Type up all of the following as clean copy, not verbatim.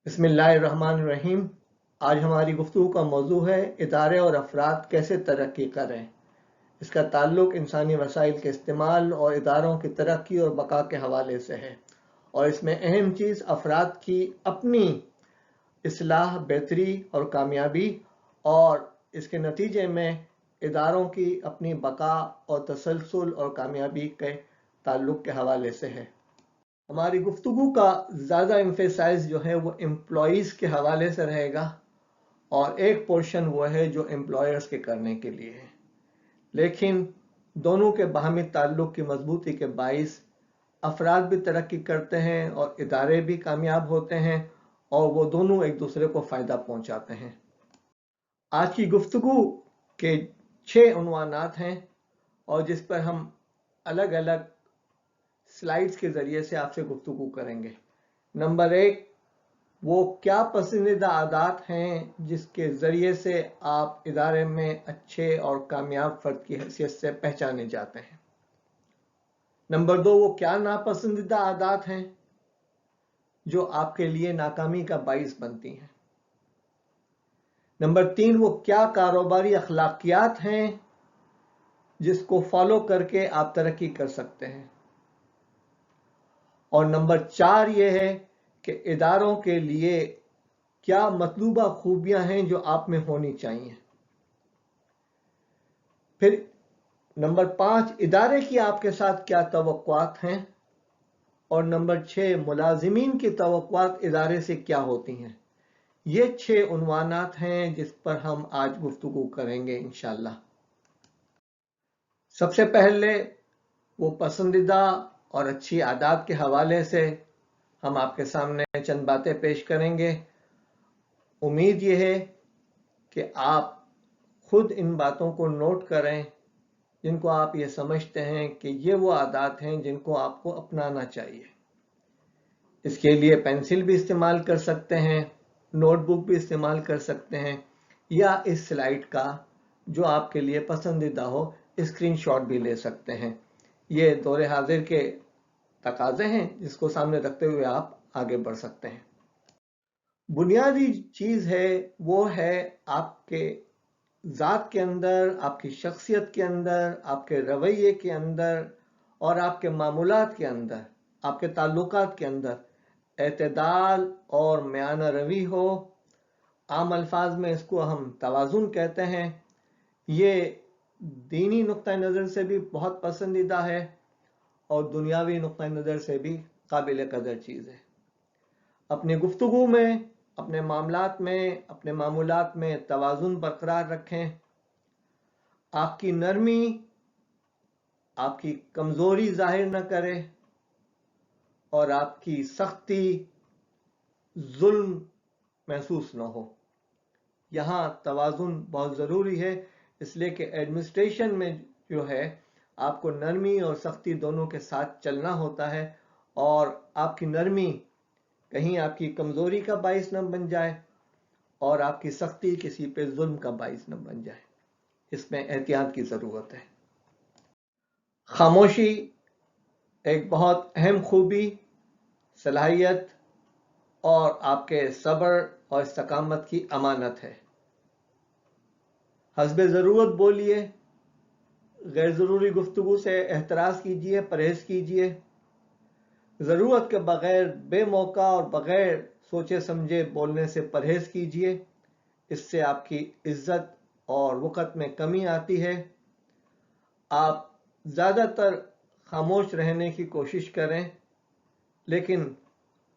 बिस्मिल्लाहिर्रहमानिर्रहीम। आज हमारी गुफ्तगू का मौजू है इदारे और अफराद कैसे तरक्की करें। इसका ताल्लुक इंसानी वसाइल के इस्तेमाल और इदारों की तरक्की और बका के हवाले से है, और इसमें अहम चीज़ अफराद की अपनी इस्लाह, बेहतरी और कामयाबी, और इसके नतीजे में इदारों की अपनी बका और तसलसल और कामयाबी के ताल्लुक के हवाले से है। हमारी गुफ्तगू का ज़्यादा एम्फेसाइज जो है वो एम्प्लॉयज़ के हवाले से रहेगा, और एक पोर्शन वो है जो एम्प्लॉयर्स के करने के लिए है। लेकिन दोनों के बाहमी ताल्लुक की मजबूती के बाइस अफराद भी तरक्की करते हैं और इदारे भी कामयाब होते हैं, और वो दोनों एक दूसरे को फ़ायदा पहुंचाते हैं। आज की गुफ्तगू के 6 उन्वानात हैं, और जिस पर हम अलग अलग स्लाइड्स के ज़रिए से आपसे गुफ्तगू करेंगे। नंबर 1, वो क्या पसंदीदा आदात हैं जिसके ज़रिए से आप इदारे में अच्छे और कामयाब फ़र्द की हैसियत से पहचाने जाते हैं। नंबर 2, वो क्या नापसंदीदा आदात हैं जो आपके लिए नाकामी का बाइस बनती हैं। नंबर 3, वो क्या कारोबारी अखलाकियात हैं जिसको फॉलो करके आप तरक्की कर सकते हैं। और नंबर 4 ये है कि इदारों के लिए क्या मतलूबा खूबियां हैं जो आप में होनी चाहिए। फिर नंबर 5, इदारे की आपके साथ क्या तवक्कुआत हैं। और नंबर 6, मुलाजिमीन की तवक्कुआत इदारे से क्या होती हैं। ये 6 उन्वानात हैं जिस पर हम आज गुफ्तगू करेंगे इंशाअल्लाह। सबसे पहले वो पसंदीदा और अच्छी आदात के हवाले से हम आपके सामने चंद बातें पेश करेंगे। उम्मीद ये है कि आप खुद इन बातों को नोट करें जिनको आप ये समझते हैं कि ये वो आदात हैं जिनको आपको अपनाना चाहिए। इसके लिए पेंसिल भी इस्तेमाल कर सकते हैं, नोटबुक भी इस्तेमाल कर सकते हैं, या इस स्लाइड का जो आपके लिए पसंदीदा हो स्क्रीनशॉट भी ले सकते हैं। ये दौरे हाजिर के तकाजे हैं जिसको सामने रखते हुए आप आगे बढ़ सकते हैं। बुनियादी चीज़ है वो है आपके ज़ात के अंदर, आपकी शख्सियत के अंदर, आपके रवैये के अंदर और आपके मामूलात के अंदर, आपके ताल्लुकात के अंदर एतदाल और म्याना रवी हो। आम अल्फाज में इसको हम तवाज़ुन कहते हैं। ये दीनी नुक्ता नज़र से भी बहुत पसंदीदा है और दुनियावी नुक्ता नज़र से भी काबिल कदर चीज़ है। अपनी गुफ्तगू में, अपने मामलात में, अपने मामूलात में तवाज़ुन बरकरार रखें। आपकी नरमी आपकी कमज़ोरी जाहिर न करे और आपकी सख्ती जुल्म महसूस न हो। यहाँ तवाज़ुन बहुत ज़रूरी है, इसलिए कि एडमिनिस्ट्रेशन में जो है आपको नरमी और सख्ती दोनों के साथ चलना होता है, और आपकी नरमी कहीं आपकी कमज़ोरी का बाइस न बन जाए और आपकी सख्ती किसी पे जुल्म का बाइस न बन जाए। इसमें एहतियात की ज़रूरत है। खामोशी एक बहुत अहम खूबी, सलाहियत और आपके सब्र और इस्तकामत की अमानत है। हस्बे ज़रूरत बोलिए, गैर ज़रूरी गुफ्तगू से एहतराज़ कीजिए, परहेज़ कीजिए। ज़रूरत के बग़ैर बेमौका और बग़ैर सोचे समझे बोलने से परहेज़ कीजिए। इससे आपकी इज़्ज़त और वक़्त में कमी आती है। आप ज़्यादातर खामोश रहने की कोशिश करें, लेकिन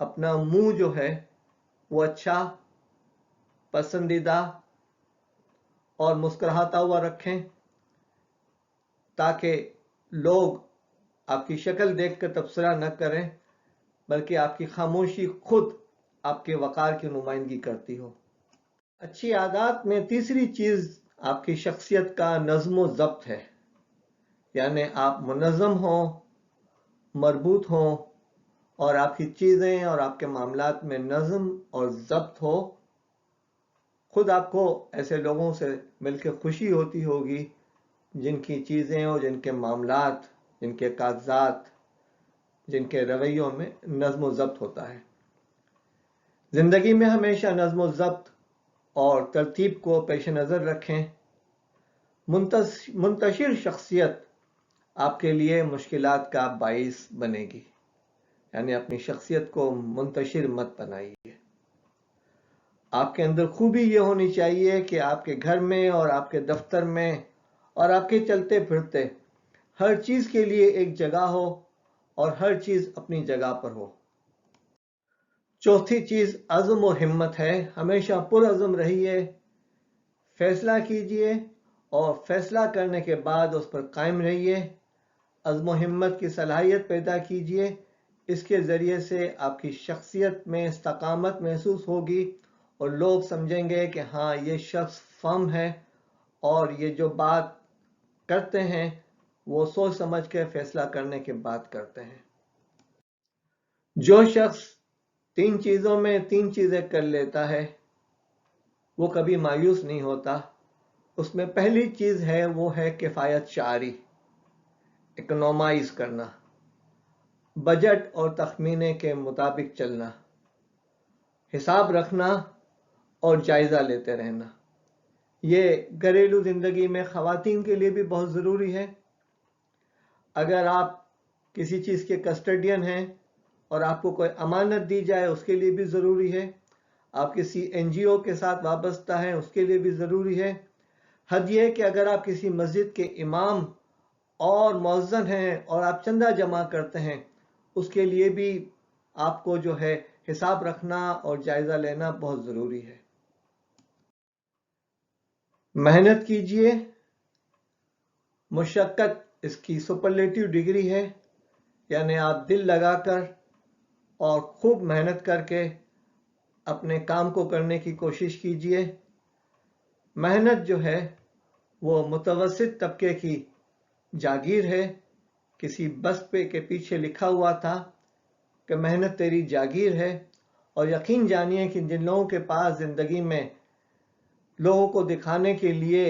अपना मुंह जो है वो अच्छा, पसंदीदा और मुस्कुराता हुआ रखें, ताकि लोग आपकी शक्ल देखकर तबसरा न करें, बल्कि आपकी खामोशी खुद आपके वक़ार की नुमाइंदगी करती हो। अच्छी आदत में तीसरी चीज़ आपकी शख्सियत का नज़्म व ज़ब्त है, यानी आप मुनज़्ज़म हों, मरबूत हों, और आपकी चीज़ें और आपके मामलात में नज़्म और ज़ब्त हो। खुद आपको ऐसे लोगों से मिलकर खुशी होती होगी जिनकी चीज़ें और जिनके मामलात, जिनके कागजात, जिनके रवैयों में नज़्म व ज़ब्त होता है। زندگی میں ہمیشہ نظم و ضبط اور ترتیب کو پیش نظر رکھیں۔ منتشر شخصیت آپ کے لیے مشکلات کا باعث بنے گی، یعنی اپنی شخصیت کو منتشر مت بنائیے۔ آپ کے اندر خوبی یہ ہونی چاہیے کہ آپ کے گھر میں اور آپ کے دفتر میں اور آپ کے چلتے پھرتے ہر چیز کے لیے ایک جگہ ہو اور ہر چیز اپنی جگہ پر ہو۔ چوتھی چیز عزم و ہمت ہے۔ ہمیشہ پرعزم رہیے، فیصلہ کیجئے اور فیصلہ کرنے کے بعد اس پر قائم رہیے۔ عزم و ہمت کی صلاحیت پیدا کیجئے، اس کے ذریعے سے آپ کی شخصیت میں استقامت محسوس ہوگی اور لوگ سمجھیں گے کہ ہاں یہ شخص فرم ہے اور یہ جو بات کرتے ہیں وہ سوچ سمجھ کے فیصلہ کرنے کے بعد کرتے ہیں۔ جو شخص 3 چیزوں میں 3 چیزیں کر لیتا ہے وہ کبھی مایوس نہیں ہوتا۔ اس میں پہلی چیز ہے وہ ہے کفایت شعاری، اکنومائز کرنا، بجٹ اور تخمینے کے مطابق چلنا، حساب رکھنا اور جائزہ لیتے رہنا۔ یہ گھریلو زندگی میں خواتین کے لیے بھی بہت ضروری ہے۔ اگر آپ کسی چیز کے کسٹڈین ہیں اور آپ کو کوئی امانت دی جائے اس کے لیے بھی ضروری ہے۔ آپ کسی NGO کے ساتھ وابستہ ہیں اس کے لیے بھی ضروری ہے۔ حد یہ کہ اگر آپ کسی مسجد کے امام اور مؤذن ہیں اور آپ چندہ جمع کرتے ہیں اس کے لیے بھی آپ کو جو ہے حساب رکھنا اور جائزہ لینا بہت ضروری ہے۔ محنت کیجئے، مشقت اس کی سپرلیٹیو ڈگری ہے، یعنی آپ دل لگا کر اور خوب محنت کر کے اپنے کام کو کرنے کی کوشش کیجئے۔ محنت جو ہے وہ متوسط طبقے کی جاگیر ہے۔ کسی بس پہ کے پیچھے لکھا ہوا تھا کہ محنت تیری جاگیر ہے، اور یقین جانیے کہ جن لوگوں کے پاس زندگی میں لوگوں کو دکھانے کے لیے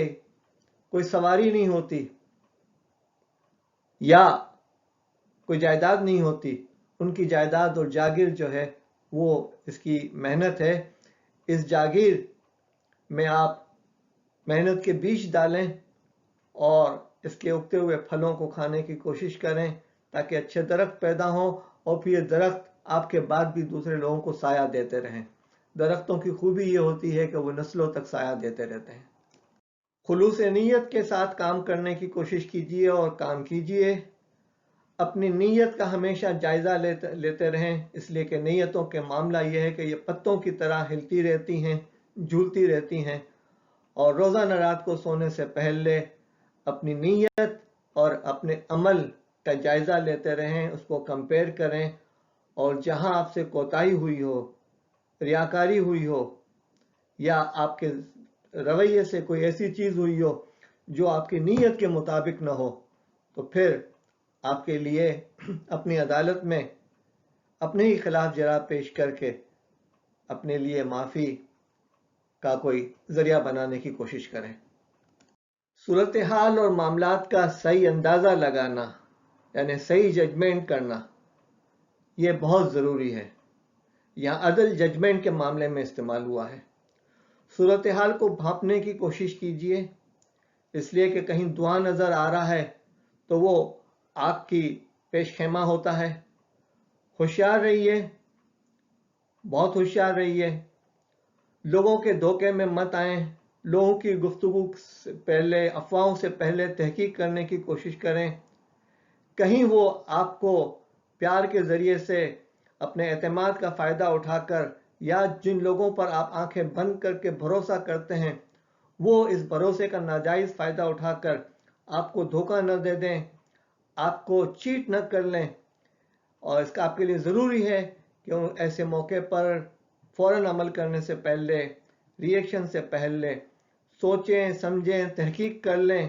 کوئی سواری نہیں ہوتی یا کوئی جائیداد نہیں ہوتی، ان کی جائیداد اور جاگیر جو ہے وہ اس کی محنت ہے۔ اس جاگیر میں آپ محنت کے بیج ڈالیں اور اس کے اگتے ہوئے پھلوں کو کھانے کی کوشش کریں تاکہ اچھے درخت پیدا ہوں اور پھر یہ درخت آپ کے بعد بھی دوسرے لوگوں کو سایہ دیتے رہیں۔ درختوں کی خوبی یہ ہوتی ہے کہ وہ نسلوں تک سایہ دیتے رہتے ہیں۔ خلوص نیت کے ساتھ کام کرنے کی کوشش کیجیے اور کام کیجیے۔ اپنی نیت کا ہمیشہ جائزہ لیتے رہیں، اس لیے کہ نیتوں کے معاملہ یہ ہے کہ یہ پتوں کی طرح ہلتی رہتی ہیں، جھولتی رہتی ہیں، اور روزانہ رات کو سونے سے پہلے اپنی نیت اور اپنے عمل کا جائزہ لیتے رہیں، اس کو کمپیئر کریں، اور جہاں آپ سے کوتاہی ہوئی ہو، ریاکاری ہوئی ہو یا آپ کے رویے سے کوئی ایسی چیز ہوئی ہو جو آپ کی نیت کے مطابق نہ ہو، تو پھر آپ کے لیے اپنی عدالت میں اپنے ہی خلاف جراب پیش کر کے اپنے لیے معافی کا کوئی ذریعہ بنانے کی کوشش کریں۔ صورتحال اور معاملات کا صحیح اندازہ لگانا، یعنی صحیح ججمنٹ کرنا، یہ بہت ضروری ہے۔ یہاں عدل ججمنٹ کے معاملے میں استعمال ہوا ہے۔ صورتحال کو بھانپنے کی کوشش کیجیے، اس لیے کہ کہیں دھواں نظر آ رہا ہے تو وہ آگ کی پیش خیمہ ہوتا ہے۔ ہوشیار رہیے، بہت ہوشیار رہیے، لوگوں کے دھوکے میں مت آئیں، لوگوں کی گفتگو سے پہلے، افواہوں سے پہلے تحقیق کرنے کی کوشش کریں۔ کہیں وہ آپ کو پیار کے ذریعے سے اپنے اعتماد کا فائدہ اٹھا کر یا جن لوگوں پر آپ آنکھیں بند کر کے بھروسہ کرتے ہیں وہ اس بھروسے کا ناجائز فائدہ اٹھا کر آپ کو دھوکہ نہ دے دیں، آپ کو چیٹ نہ کر لیں، اور اس کا آپ کے لیے ضروری ہے کہ ایسے موقع پر فوراً عمل کرنے سے پہلے، ری ایکشن سے پہلے سوچیں، سمجھیں، تحقیق کر لیں۔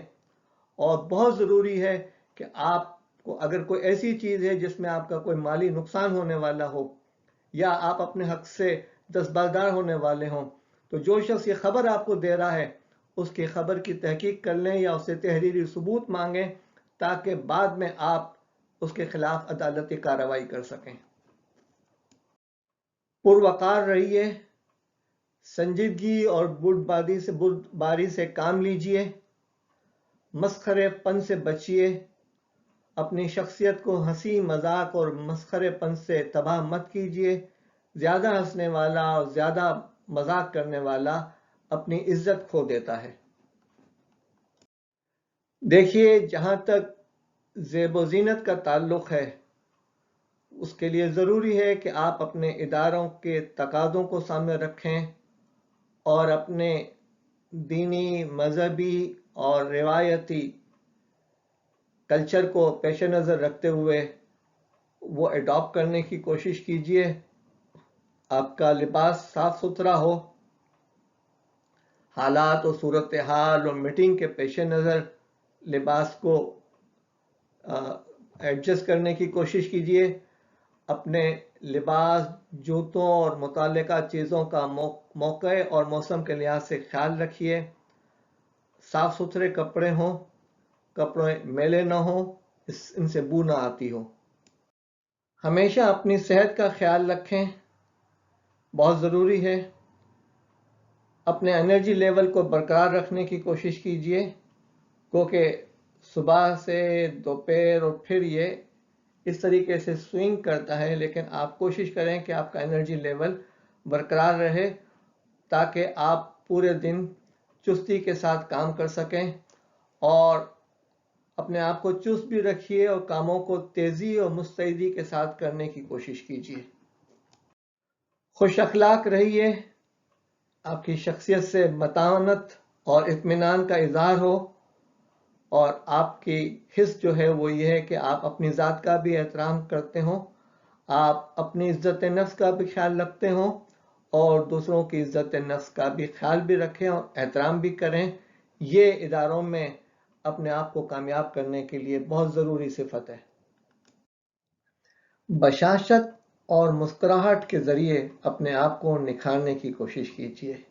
اور بہت ضروری ہے کہ آپ کو اگر کوئی ایسی چیز ہے جس میں آپ کا کوئی مالی نقصان ہونے والا ہو یا آپ اپنے حق سے دستبردار ہونے والے ہوں، تو جو شخص یہ خبر آپ کو دے رہا ہے اس کی خبر کی تحقیق کر لیں یا اس سے تحریری ثبوت مانگیں تاکہ بعد میں آپ اس کے خلاف عدالتی کارروائی کر سکیں۔ पुरवकार रहिए, संजीदगी और बुर्दबारी से काम लीजिए, मस्खरेपन से बचिए, अपनी शख्सियत को हंसी मजाक और मस्खरेपन से तबाह मत कीजिए। ज्यादा हंसने वाला और ज्यादा मजाक करने वाला अपनी इज्जत खो देता है। देखिए, जहां तक ज़ेब ज़ीनत का ताल्लुक है, उसके लिए ज़रूरी है कि आप अपने इदारों के तकाज़ों को सामने रखें और अपने दीनी, मजहबी और रिवायती कल्चर को पेश नज़र रखते हुए वो अडॉप्ट करने की कोशिश कीजिए। आपका लिबास साफ सुथरा हो, हालात और सूरत हाल और मीटिंग के पेश नज़र लिबास को एडजस्ट करने की कोशिश कीजिए। अपने लिबास, जूतों और मुताल्लिका चीज़ों का मौके और मौसम के लिहाज से ख्याल रखिए। साफ सुथरे कपड़े हों, कपड़े मैले न हों, इनसे बू ना आती हो। हमेशा अपनी सेहत का ख्याल रखें, बहुत ज़रूरी है। अपने एनर्जी लेवल को बरकरार रखने की कोशिश कीजिए, क्योंकि सुबह से दोपहर और फिर ये इस तरीके से स्विंग करता है, लेकिन आप कोशिश करें कि आपका एनर्जी लेवल बरकरार रहे ताकि आप पूरे दिन चुस्ती के साथ काम कर सकें। और अपने आप को चुस्त भी रखिए और कामों को तेज़ी और मुस्तैदी के साथ करने की कोशिश कीजिए। खुश अखलाक रहिए, आपकी शख्सियत से मतानत और इत्मीनान का इजहार हो, और आपकी हिस्स जो है वो ये है कि आप अपनी ज़ात का भी एहतराम करते हो, आप अपनी इज्जत नफ्स का भी ख्याल रखते हो और दूसरों की इज्जत नफ्स का भी ख्याल भी रखें और एहतराम भी करें। ये इदारों में अपने आप को कामयाब करने के लिए बहुत ज़रूरी सिफत है। बशाशत और मुस्कुराहट के ज़रिए अपने आप को निखारने की कोशिश कीजिए।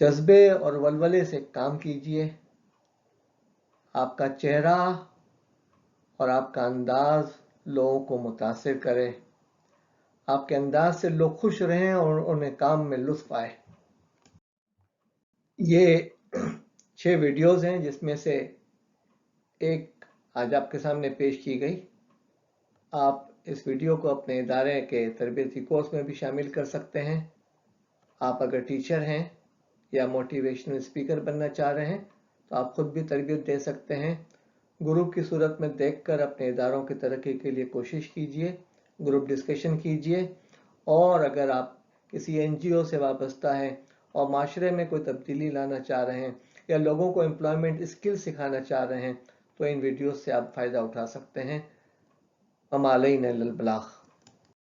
जज्बे और वलवले से काम कीजिए। आपका चेहरा और आपका अंदाज लोगों को मुतासिर करे। आपके अंदाज से लोग खुश रहें और उन्हें काम में लुत्फ़ आए। ये 6 वीडियोज़ हैं जिसमें से एक आज आपके सामने पेश की गई। आप इस वीडियो को अपने इदारे के तरबियती कोर्स में भी शामिल कर सकते हैं। आप अगर टीचर हैं या मोटिवेशनल स्पीकर बनना चाह रहे हैं तो आप खुद भी तरबियत दे सकते हैं। ग्रुप की सूरत में देखकर अपने इदारों की तरक्की के लिए कोशिश कीजिए, ग्रुप डिस्कशन कीजिए। और अगर आप किसी NGO से वाबस्ता हैं और माशरे में कोई तब्दीली लाना चाह रहे हैं या लोगों को एम्प्लॉयमेंट स्किल सिखाना चाह रहे हैं तो इन वीडियोस से आप फ़ायदा उठा सकते हैं। अमा अलैना इल्लल बलाग।